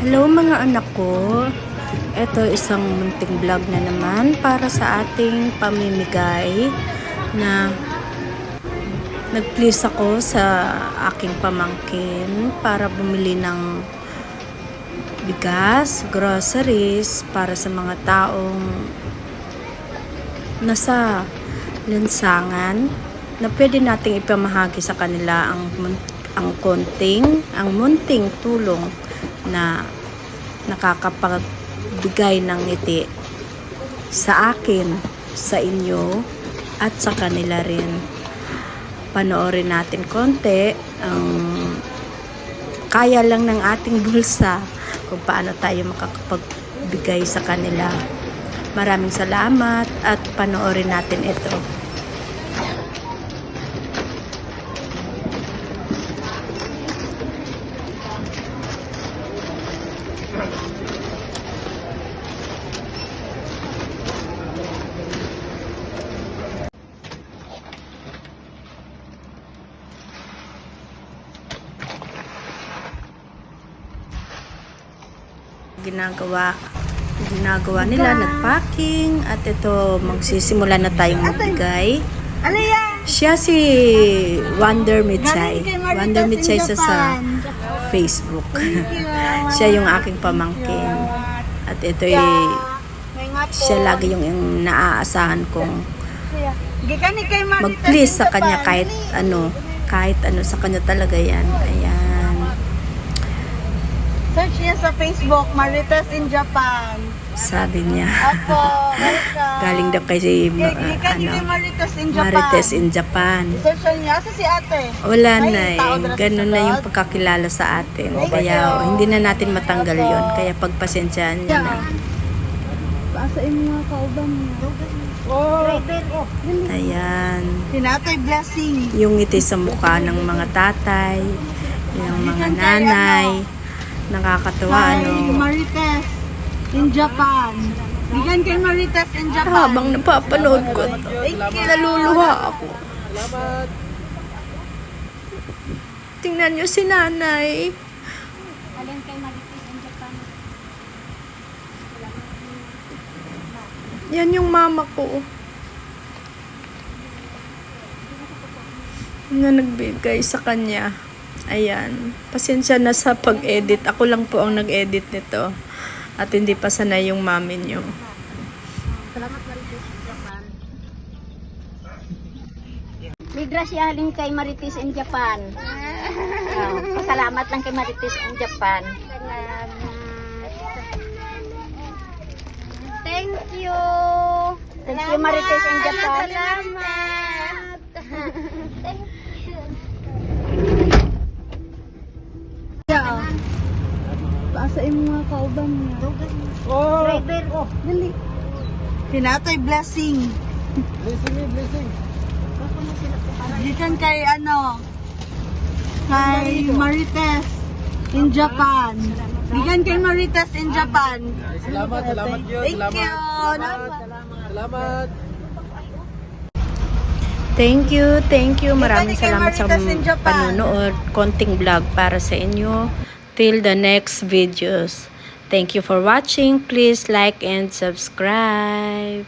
Hello mga anak ko. Ito isang munting vlog na naman para sa ating pamimigay na nag-please ako sa aking pamangkin para bumili ng bigas, groceries para sa mga taong nasa lansangan na pwede nating ipamahagi sa kanila ang munting tulong na nakakapagbigay ng ngiti sa akin, sa inyo, at sa kanila rin. Panoorin natin konti ang kaya lang ng ating bulsa kung paano tayo makakapagbigay sa kanila. Maraming salamat at panoorin natin ito. ginagawa nila, nagpacking, at ito magsisimula na tayong magbigay. Siya si Wonder Mitsay sa Facebook. Siya yung aking pamangkin, at ito siya lagi yung naaasahan kong mag-please sa kanya kahit ano sa kanya talaga yan. Ayan. Search niya sa Facebook, Marites in Japan. Sabi niya. Opo, welcome. Galing daw kay Marites in Japan. Search niya si ate. Wala na ganun na yung pagkakilala sa atin. Kaya hindi na natin matanggal yon. Kaya pagpasensyaan niya na. Paasain mo nga kauban mo. Ayan. Tinatay blessing. Yung ngiti sa mukha ng mga tatay, ng mga nanay. Nakakatuwa, Marites in Japan. Bigyan kay Marites in Japan. Habang napapanood ko ito, naluluha ako. Salamat. Tingnan nyo si nanay. Alin kay Marites in Japan. Yan yung mama ko. Na nagbigay sa kanya. Ayan. Pasensya na sa pag-edit. Ako lang po ang nag-edit nito. At hindi pa sanay yung mami nyo. Salamat Marites in Japan. Ligra siya halin kay Marites in Japan. Pasalamat lang kay Marites in Japan. Thank you. Thank you Marites in Japan. Salamat. Thank you. Paasain mo nga kauban niya. Driver. Dali. Tinatay blessing. Blessing. Diyan kay kay Marites in Japan. Bigyan kay Marites in Japan. Salamat yun. Thank you. Salamat. Thank you. Maraming salamat sa panonood. Konting vlog para sa inyo. Till the next videos. Thank you for watching. Please like and subscribe.